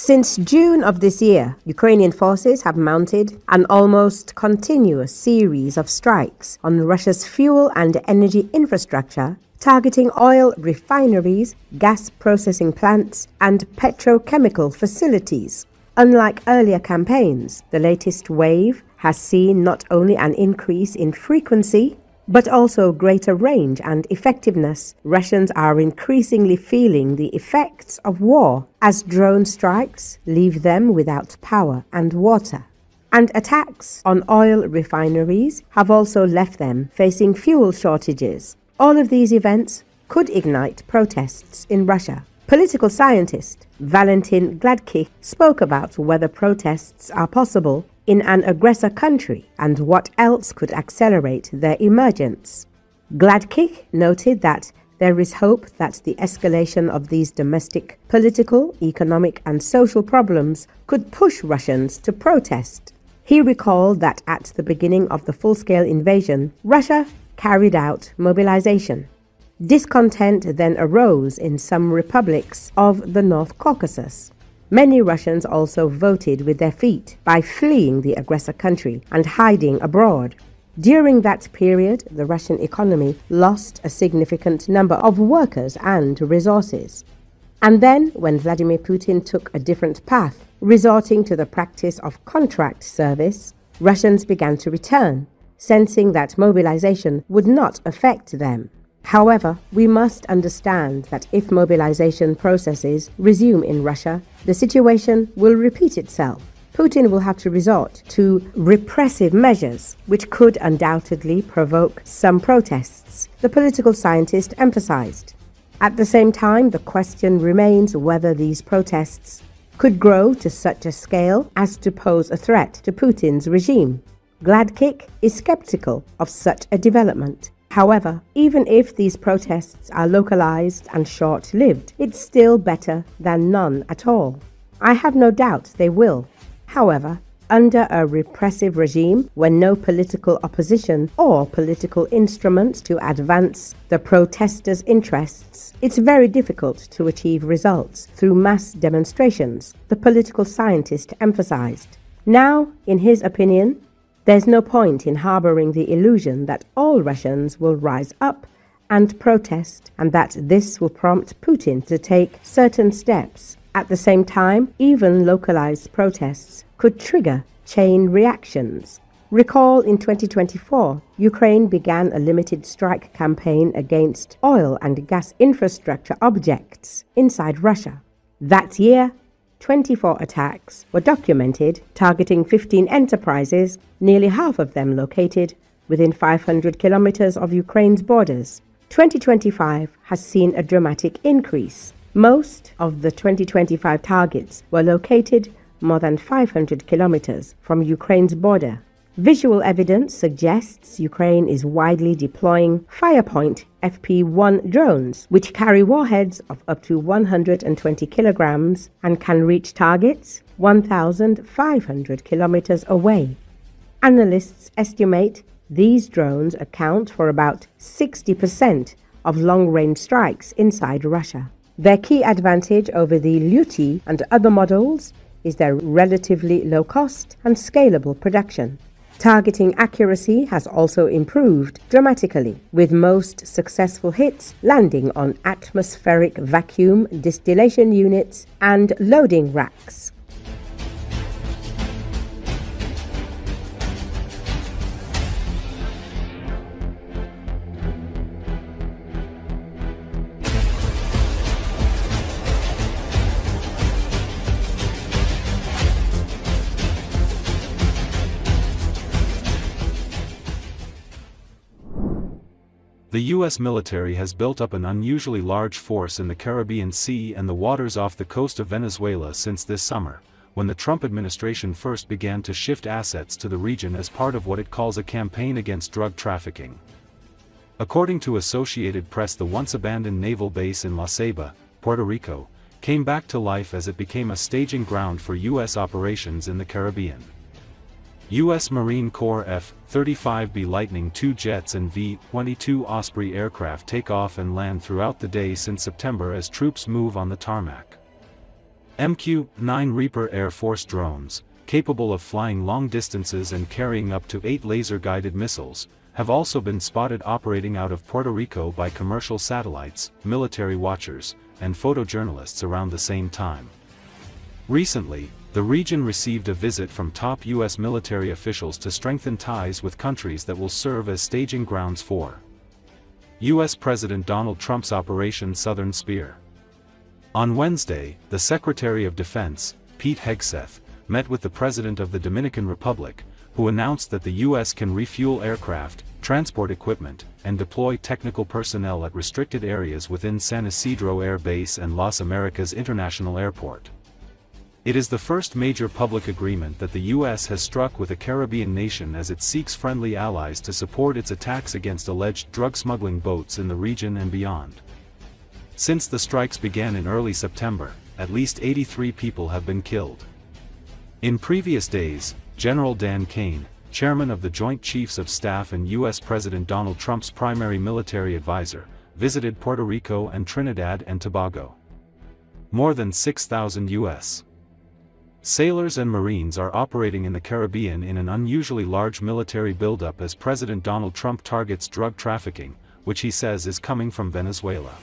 Since June of this year, Ukrainian forces have mounted an almost continuous series of strikes on Russia's fuel and energy infrastructure, targeting oil refineries, gas processing plants, and petrochemical facilities. Unlike earlier campaigns, the latest wave has seen not only an increase in frequency, but also greater range and effectiveness. Russians are increasingly feeling the effects of war as drone strikes leave them without power and water. And attacks on oil refineries have also left them facing fuel shortages. All of these events could ignite protests in Russia. Political scientist Valentin Gladkikh spoke about whether protests are possible in an aggressor country and what else could accelerate their emergence. Gladkikh noted that there is hope that the escalation of these domestic political, economic, and social problems could push Russians to protest. He recalled that at the beginning of the full-scale invasion, Russia carried out mobilization. Discontent then arose in some republics of the North Caucasus. Many Russians also voted with their feet by fleeing the aggressor country and hiding abroad. During that period, the Russian economy lost a significant number of workers and resources. And then, when Vladimir Putin took a different path, resorting to the practice of contract service, Russians began to return, sensing that mobilization would not affect them. However, we must understand that if mobilization processes resume in Russia, the situation will repeat itself. Putin will have to resort to repressive measures, which could undoubtedly provoke some protests, the political scientist emphasized. At the same time, the question remains whether these protests could grow to such a scale as to pose a threat to Putin's regime. Gladkikh is skeptical of such a development. However, even if these protests are localized and short-lived, it's still better than none at all. I have no doubt they will. However, under a repressive regime, when no political opposition or political instruments to advance the protesters' interests, it's very difficult to achieve results through mass demonstrations, the political scientist emphasized. Now, in his opinion, there's no point in harboring the illusion that all Russians will rise up and protest and that this will prompt Putin to take certain steps. At the same time, even localized protests could trigger chain reactions. Recall in 2024, Ukraine began a limited strike campaign against oil and gas infrastructure objects inside Russia. That year, 24 attacks were documented targeting 15 enterprises, nearly half of them located within 500 kilometers of Ukraine's borders. 2025 has seen a dramatic increase. Most of the 2025 targets were located more than 500 kilometers from Ukraine's border. Visual evidence suggests Ukraine is widely deploying Firepoint FP-1 drones, which carry warheads of up to 120 kilograms and can reach targets 1,500 kilometers away. Analysts estimate these drones account for about 60% of long-range strikes inside Russia. Their key advantage over the Luti and other models is their relatively low cost and scalable production. Targeting accuracy has also improved dramatically, with most successful hits landing on atmospheric vacuum distillation units and loading racks. The U.S. military has built up an unusually large force in the Caribbean Sea and the waters off the coast of Venezuela since this summer, when the Trump administration first began to shift assets to the region as part of what it calls a campaign against drug trafficking. According to Associated Press, the once-abandoned naval base in La Ceiba, Puerto Rico, came back to life as it became a staging ground for U.S. operations in the Caribbean. U.S. Marine Corps F-35B Lightning II jets and V-22 Osprey aircraft take off and land throughout the day since September as troops move on the tarmac. MQ-9 Reaper Air Force drones, capable of flying long distances and carrying up to 8 laser-guided missiles, have also been spotted operating out of Puerto Rico by commercial satellites, military watchers, and photojournalists around the same time. Recently, the region received a visit from top U.S. military officials to strengthen ties with countries that will serve as staging grounds for U.S. President Donald Trump's Operation Southern Spear. On Wednesday, the Secretary of Defense, Pete Hegseth, met with the President of the Dominican Republic, who announced that the U.S. can refuel aircraft, transport equipment, and deploy technical personnel at restricted areas within San Isidro Air Base and Las Americas International Airport. It is the first major public agreement that the U.S. has struck with a Caribbean nation as it seeks friendly allies to support its attacks against alleged drug smuggling boats in the region and beyond. Since the strikes began in early September, at least 83 people have been killed. In previous days, General Dan Kane, chairman of the Joint Chiefs of Staff and U.S. President Donald Trump's primary military advisor, visited Puerto Rico and Trinidad and Tobago. More than 6,000 U.S. sailors and Marines are operating in the Caribbean in an unusually large military buildup as President Donald Trump targets drug trafficking, which he says is coming from Venezuela.